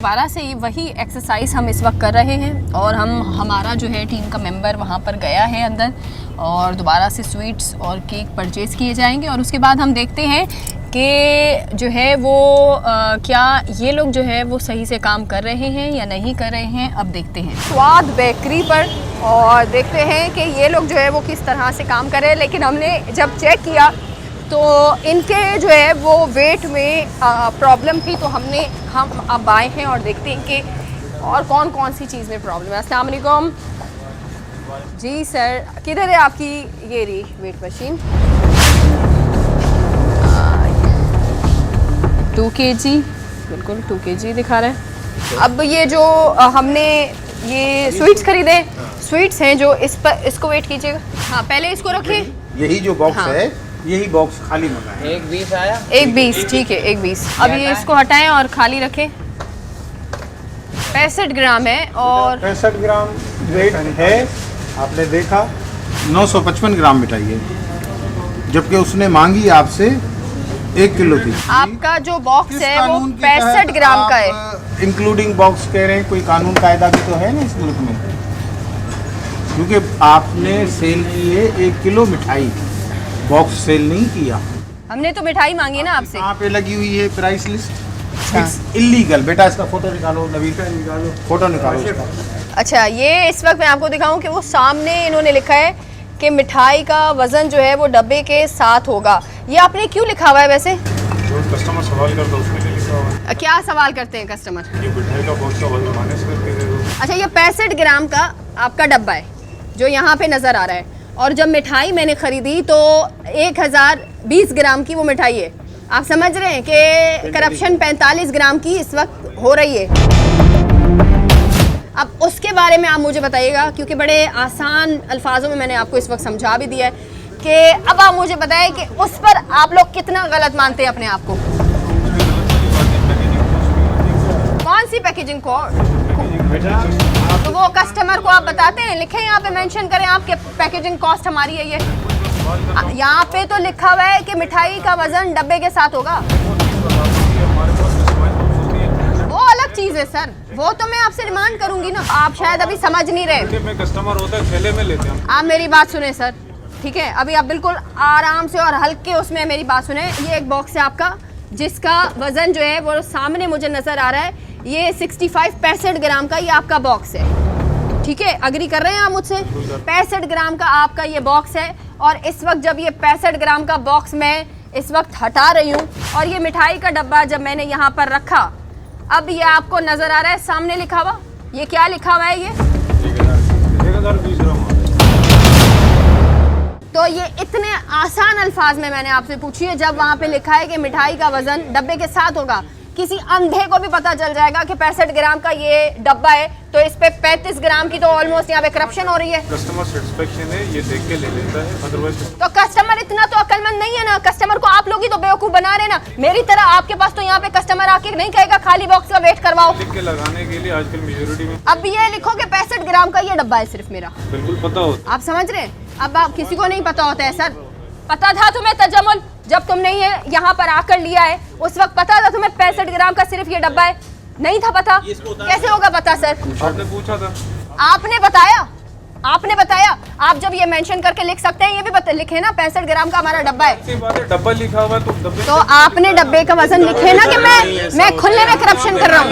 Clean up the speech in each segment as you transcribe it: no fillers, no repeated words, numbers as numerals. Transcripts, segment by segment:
दोबारा से वही एक्सरसाइज हम इस वक्त कर रहे हैं और हमारा जो है टीम का मेंबर वहाँ पर गया है अंदर और दोबारा से स्वीट्स और केक परचेज़ किए जाएंगे और उसके बाद हम देखते हैं कि जो है वो क्या ये लोग जो है वो सही से काम कर रहे हैं या नहीं कर रहे हैं। अब देखते हैं स्वाद बेकरी पर और देखते हैं कि ये लोग जो है वो किस तरह से काम कर रहे हैं। लेकिन हमने जब चेक किया तो इनके जो है वो वेट में प्रॉब्लम थी, तो हम अब आए हैं और देखते हैं कि और कौन कौन सी चीज़ में प्रॉब्लम है। अस्सलाम वालेकुम जी सर, किधर है आपकी ये रही वेट मशीन? 2 kg, बिल्कुल 2 kg दिखा रहा है। अब ये जो हमने ये स्वीट्स खरीदे, स्वीट्स हैं जो इसको वेट कीजिएगा। हाँ पहले इसको रखिए। यही जो बॉक्स है यही बॉक्स खाली मंगा है। 1.20 आया, 1.20 ठीक है 1.20। अब ये इसको हटाएं और खाली रखें। 65 ग्राम है और 65 ग्राम वेट है। आपने देखा 955 ग्राम मिठाई है, जबकि उसने मांगी आपसे 1 किलो थी। आपका जो बॉक्स है वो 65 ग्राम का है। इंक्लूडिंग बॉक्स कह रहे हैं, कोई कानून कायदा भी तो है ना इस मुल्क में, क्योंकि आपने सेल की है 1 किलो मिठाई, बॉक्स सेल नहीं किया। हमने तो मिठाई मांगी ना आपसे। यहाँ पे लगी हुई है प्राइस लिस्ट। It's illegal. बेटा इसका फोटो निकालो, नबी का निकालो, फोटो निकालो इसका। अच्छा ये इस वक्त मैं आपको दिखाऊं कि वो सामने इन्होंने लिखा है कि मिठाई का वजन जो है वो डब्बे के साथ होगा। ये आपने क्यों लिखा हुआ है वैसे? जो कस्टमर सवाल करता है उसके लिए लिखा हुआ है। क्या सवाल करते हैं कस्टमर? ये मिठाई का बॉक्स का वजन माइनस करके दे दो। अच्छा ये 65 ग्राम का आपका डब्बा है जो यहाँ पे नज़र आ रहा है, और जब मिठाई मैंने ख़रीदी तो 1020 ग्राम की वो मिठाई है। आप समझ रहे हैं कि करप्शन 45 ग्राम की इस वक्त हो रही है। अब उसके बारे में आप मुझे बताइएगा, क्योंकि बड़े आसान अल्फाजों में मैंने आपको इस वक्त समझा भी दिया है कि अब आप मुझे बताएं कि उस पर आप लोग कितना गलत मानते हैं अपने आप को। कौन सी पैकेजिंग को? तो वो कस्टमर को आप बताते हैं, लिखें यहाँ पे मेंशन करें आपके पैकेजिंग कॉस्ट हमारी है ये। यहाँ पे तो लिखा हुआ है कि मिठाई का वजन डब्बे के साथ होगा। वो अलग चीज है सर, वो तो मैं आपसे डिमांड करूंगी ना। आप शायद अभी समझ नहीं रहे। में कस्टमर होता है थैले में लेते हैं। आप मेरी बात सुने सर, ठीक है? अभी आप बिल्कुल आराम से और हल्के उसमें मेरी बात सुने। ये एक बॉक्स है आपका जिसका वजन जो है वो सामने मुझे नजर आ रहा है। ये 65 ग्राम का ये आपका बॉक्स है, ठीक है? अग्री कर रहे हैं आप मुझसे? 65 ग्राम का आपका ये बॉक्स है और इस वक्त जब ये 65 ग्राम का बॉक्स मैं इस वक्त हटा रही हूँ और ये मिठाई का डब्बा जब मैंने यहाँ पर रखा, अब ये आपको नजर आ रहा है सामने लिखा हुआ, ये क्या लिखा हुआ है? ये 1020 ग्राम। तो ये इतने आसान अल्फाज में मैंने आपसे पूछी है, जब वहाँ पे लिखा है कि मिठाई का वजन डब्बे के साथ होगा, किसी अंधे को भी पता चल जाएगा कि 65 ग्राम का ये डब्बा है, तो इस पे 35 ग्राम की तो ऑलमोस्ट यहाँ पे करप्शन हो रही है। कस्टमर सेटिस्फेक्शन है, ये देख के ले लेता है, अदरवाइज तो कस्टमर इतना तो अक्लमंद नहीं है ना, कस्टमर को आप लोग ही तो बेवकूफ बना रहे ना। मेरी तरह आपके पास तो यहाँ पे कस्टमर आके नहीं कहेगा खाली बॉक्स का वेट करवाओ। लिख के लगाने के लिए आजकल मेजोरिटी में अब ये लिखो कि 65 ग्राम का ये डब्बा है सिर्फ मेरा। बिल्कुल पता होता आप समझ रहे हैं? अब आप किसी को नहीं पता होता है सर। पता था तुम्हें तजम्मुल, जब तुमने ये यहाँ पर आकर लिया है उस वक्त पता था तुम्हें 65 ग्राम का सिर्फ ये डब्बा है? नहीं था पता? कैसे होगा पता सर? आपने पूछा था। आपने बताया, आपने बताया। आप जब ये मेंशन करके लिख सकते हैं, ये भी लिखे ना 65 ग्राम का हमारा डब्बा है। डब्बा लिखा हुआ है तो डब्बे तो आपने डब्बे का वजन लिखे ना कि मैं खुले में करप्शन कर रहा हूँ।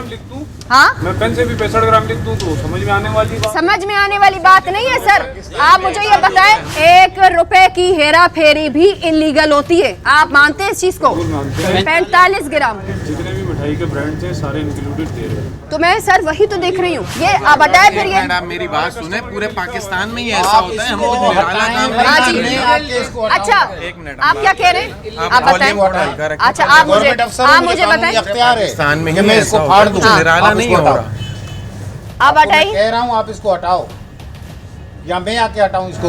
लिख दूं, हाँ मैं पेन से भी 65 ग्राम लिख दूं तो समझ में आने वाली बात। समझ में आने वाली बात नहीं है सर। आप मुझे ये बताएं, 1 रुपए की हेरा फेरी भी इलीगल होती है, आप मानते हैं इस चीज को? 45 ग्राम जितने भी मिठाई के ब्रांड्स हैं सारे इंक्लूडेड दे रहे हैं। तो मैं सर वही तो देख रही हूँ। ये आप बताएं फिर ये। आप मेरी बात सुने, पूरे पाकिस्तान में ही ऐसा होता है। हम कुछ निराला काम हाँ नहीं जी। कर रहे। अच्छा एक मिनट, आप क्या कह रहे हैं? आप बताएं। अच्छा आप मुझे बताएं। पाकिस्तान में ही मैं ऐसा इसको होता फाड़ है, दूं, कुछ निराला आप नहीं इसको हो हटाओ। रहा। आप हटाइए। कह रहा हूँ आप इसको हटाओ या मैं आके हटाऊं इसको?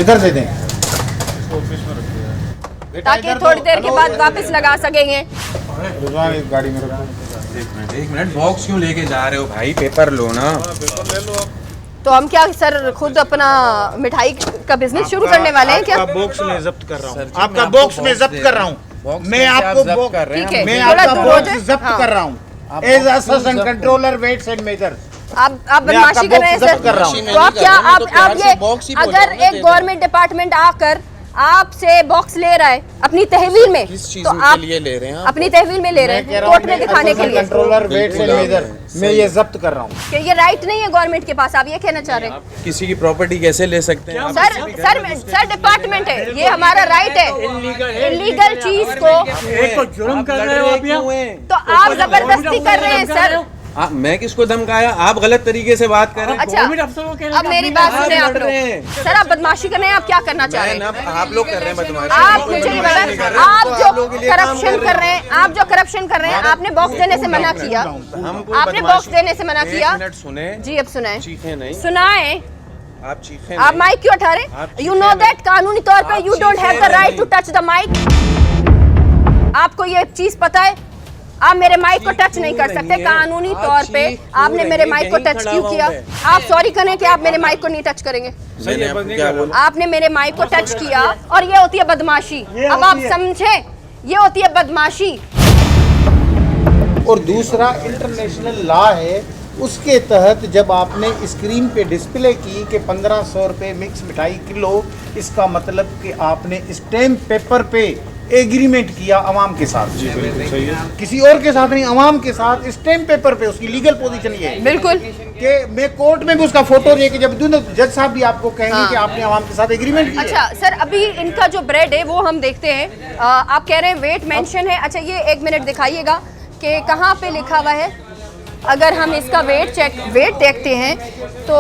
इधर दे दें बेटा, ताकि इधर थोड़ी दो। देर के बाद वापस लगा सकेंगे। रिजवान इस गाड़ी में रखो। एक मिनट, बॉक्स क्यों लेके जा रहे हो भाई? पेपर लो ना। पेपर ले लो आप। तो हम क्या सर खुद अपना मिठाई का बिजनेस शुरू करने वाले हैं क्या? आपका बॉक्स में जब्त कर रहा सर हूँ, जी, आपका मैं आपको बॉक्स में बॉक्स जब्त दे कर रहा रहा हूँ। हूँ। बॉक्स मैं कैसे आप आपको जब्त बॉक्स कर रहे हैं? ठीक है। मैं थोड़ा आपका दूर हो बॉक्स जाए। जब्त हाँ। कर रहा हूँ। As assistant controller weights and measures. आप मैं बदमाशी आपका कर रहे हैं बॉक्स सर। जब्त कर रहा हूं। तो आप क्या आप ये बॉक्स ही अगर एक गवर्नमेंट डिपार्टमेंट आकर आपसे बॉक्स ले रहा है अपनी तहवील में, किस चीज तो के आप लिए ले रहे हैं आप? अपनी तहवील में ले रहे हैं कोर्ट में दिखाने के लिए, कंट्रोलर वेट्स एंड मेजर मैं ये जब्त कर रहा हूँ। कि ये राइट नहीं है गवर्नमेंट के पास, आप ये कहना चाह रहे हैं? किसी की प्रॉपर्टी कैसे ले सकते हैं? सर डिपार्टमेंट है, ये हमारा राइट है। इलीगल चीज को जुर्म कर रहे हो आप यहाँ। तो आप जबरदस्ती कर रहे हैं सर। मैं किसको धमकाया? आप गलत तरीके से बात कर रहे हैं। अच्छा अब मेरी बात सुने आप लोग। सर आप बदमाशी कर रहे हैं, आप क्या करना चाह रहे हैं? आप लोग कर रहे हैं बदमाशी। आप मुझे नहीं पता, आप जो करप्शन कर रहे हैं, आप जो करप्शन कर रहे हैं, आपने बॉक्स देने से मना किया, आपने बॉक्स देने से मना किया। सुने जी अब सुनाए, चीखें नहीं, सुनाए। आप चीखें आप माइक क्यों उठा रहे? यू नो दैट कानूनी तौर पे you don't have the right to touch the mic. आपको ये चीज पता है? आप मेरे माइक को टच नहीं कर सकते कानूनी तौर पे। आपने मेरे माइक को टच क्यों किया? आप सॉरी करें कि आप मेरे माइक को नहीं टच करेंगे। आपने मेरे माइक को टच किया और ये होती है बदमाशी। अब आप समझे, ये होती है बदमाशी। और दूसरा इंटरनेशनल लॉ है, उसके तहत जब आपने स्क्रीन पे डिस्प्ले की कि 1500 रुपये मिक्स मिठाई किलो, इसका मतलब कि आपने स्टैम्प पेपर पे एग्रीमेंट किया अवाम के साथ। जी बिल्कुल सही है। किसी और के साथ नहीं, अवाम के साथ स्टैम्प पेपर पे। उसकी लीगल पोजीशन ये है बिल्कुल कि मैं कोर्ट में भी उसका फोटो लेके जब दूं तो जज साहब भी आपको कहेंगे कि आपने अवाम के साथ एग्रीमेंट किया। अच्छा सर अभी इनका जो ब्रेड है वो हम देखते हैं। आप कह रहे हैं वेट मेंशन है। अच्छा ये एक मिनट दिखाइएगा कि कहाँ पे लिखा हुआ है। अगर हम इसका वेट देखते हैं तो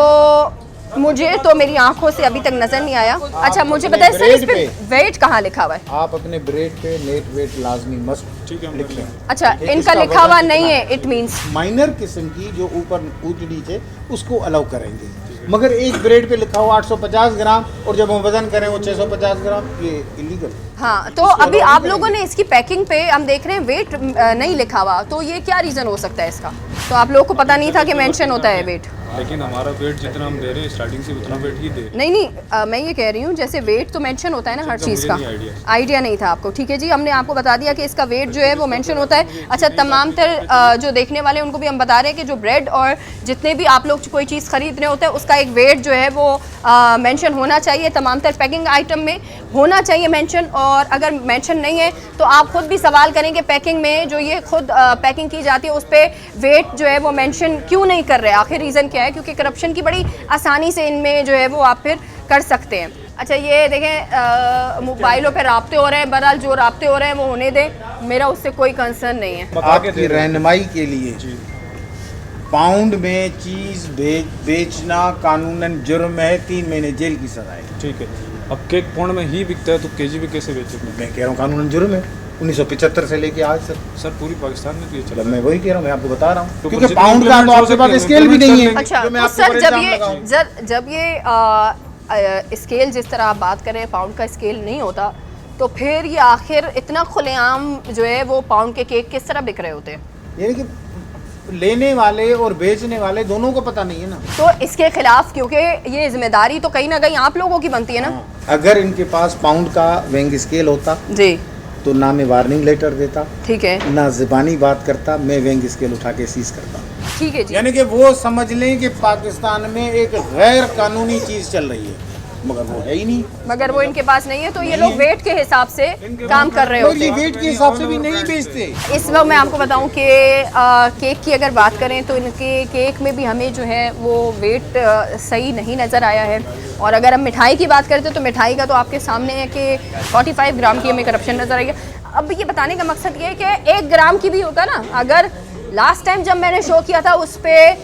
मुझे तो मेरी आंखों से अभी तक नजर नहीं आया। अच्छा मुझे बताइए सर इस पे वेट कहाँ लिखा हुआ है? आप अपने ब्रेड पे नेट वेट लाजमी मस्ट लिख लें। अच्छा इनका लिखा हुआ नहीं है, इट मींस माइनर किस्म की जो ऊपर ऊंच नीचे उसको अलाउ करेंगे, मगर एक ब्रेड पे लिखा हुआ 850 ग्राम और जब हम वजन करें वो 650 ग्राम, ये इलीगल। हाँ तो अभी आप लोगों ने इसकी पैकिंग पे हम देख रहे हैं वेट नहीं लिखा हुआ, तो ये क्या रीज़न हो सकता है इसका? तो आप लोगों को पता नहीं था कि मेंशन होता है वेट? लेकिन हमारा वेट जितना हम दे रहे हैं स्टार्टिंग से उतना वेट ही दे रहे हैं। नहीं मैं ये कह रही हूँ जैसे वेट तो मेंशन होता है ना हर चीज़ का। आइडिया नहीं था आपको, ठीक है जी, हमने आपको बता दिया कि इसका वेट जो है वो मेंशन होता है। अच्छा तमाम तर जो देखने वाले उनको भी हम बता रहे हैं कि जो ब्रेड और जितने भी आप लोग कोई चीज़ खरीद रहे होते हैं उसका एक वेट जो है वो मेंशन होना चाहिए, तमाम तर पैकिंग आइटम में होना चाहिए मेंशन। और अगर मेंशन नहीं है तो आप खुद भी सवाल करेंगे पैकिंग में जो ये खुद पैकिंग की जाती है उस पर वेट जो है वो मेंशन क्यों नहीं कर रहे? आखिर रीज़न क्या है? क्योंकि करप्शन की बड़ी आसानी से इनमें जो है वो आप फिर कर सकते हैं। अच्छा ये देखें मोबाइलों पे राब्ते हो रहे हैं, बहरहाल जो राब्ते हो रहे हैं वो होने दें, मेरा उससे कोई कंसर्न नहीं है। आपकी रहनुमाई के लिए पाउंड में चीज़ बेचना कानूनन जुर्म है, 3 महीने जेल की सजा है। ठीक है, अब केक पाउंड में ही बिकता है तो केजी में कैसे बेचेंगे? मैं कह रहा हूँ कानूनन जुर्म है 1975 से लेके आज तक। सर पूरी पाकिस्तान में तो ये चला। मैं वही कह रहा हूँ, मैं आपको बता रहा हूँ तो क्योंकि कुछ पाउंड का तो आपके पास स्केल भी नहीं है। अच्छा जो मैं तो आपको सर पर जब इल्जाम लगाऊं। जब ये स्केल जिस तरह आप बात कर रहे हैं पाउंड का स्केल नहीं होता तो फिर ये आखिर इतना खुलेआम जो है वो पाउंड के केक किस तरह बिक रहे होते हैं? यानी कि लेने वाले और बेचने वाले दोनों को पता नहीं है ना। तो इसके खिलाफ क्योंकि ये जिम्मेदारी तो कहीं ना कहीं आप लोगों की बनती है ना। अगर इनके पास पाउंड का वेंग स्केल होता जी तो ना मैं वार्निंग लेटर देता, ठीक है, ना ज़बानी बात करता, मैं वेंग स्केल उठा के सीज करता। ठीक है जी। यानी कि वो समझ लें कि पाकिस्तान में एक गैर कानूनी चीज़ चल रही है, मगर वो है ही नहीं। मगर वो इनके पास नहीं है तो ये लोग वेट के हिसाब से काम कर रहे होते ये हैं। वेट के हिसाब से भी नहीं बेचते। इस वक्त मैं आपको बताऊं कि केक की अगर बात करें तो इनके केक में भी हमें जो है वो वेट सही नहीं नज़र आया है। और अगर हम मिठाई की बात करते हैं तो मिठाई का तो आपके सामने है कि 45 ग्राम की हमें करप्शन नज़र आई है। अब ये बताने का मकसद ये है कि 1 ग्राम की भी होता ना, अगर लास्ट टाइम जब मैंने शो किया था उस पर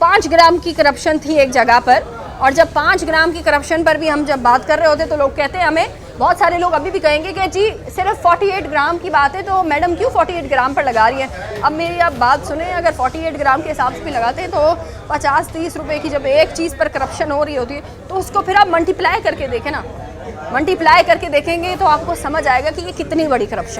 5 ग्राम की करप्शन थी एक जगह पर, और जब 5 ग्राम की करप्शन पर भी हम जब बात कर रहे होते तो लोग कहते हैं, हमें बहुत सारे लोग अभी भी कहेंगे कि जी सिर्फ 48 ग्राम की बात है तो मैडम क्यों 48 ग्राम पर लगा रही है? अब मेरी आप बात सुने, अगर 48 ग्राम के हिसाब से भी लगाते हैं तो 50-30 रुपए की जब एक चीज़ पर करप्शन हो रही होती है तो उसको फिर आप मल्टीप्लाई करके देखें ना, मल्टीप्लाई करके देखेंगे तो आपको समझ आएगा कि ये कितनी बड़ी करप्शन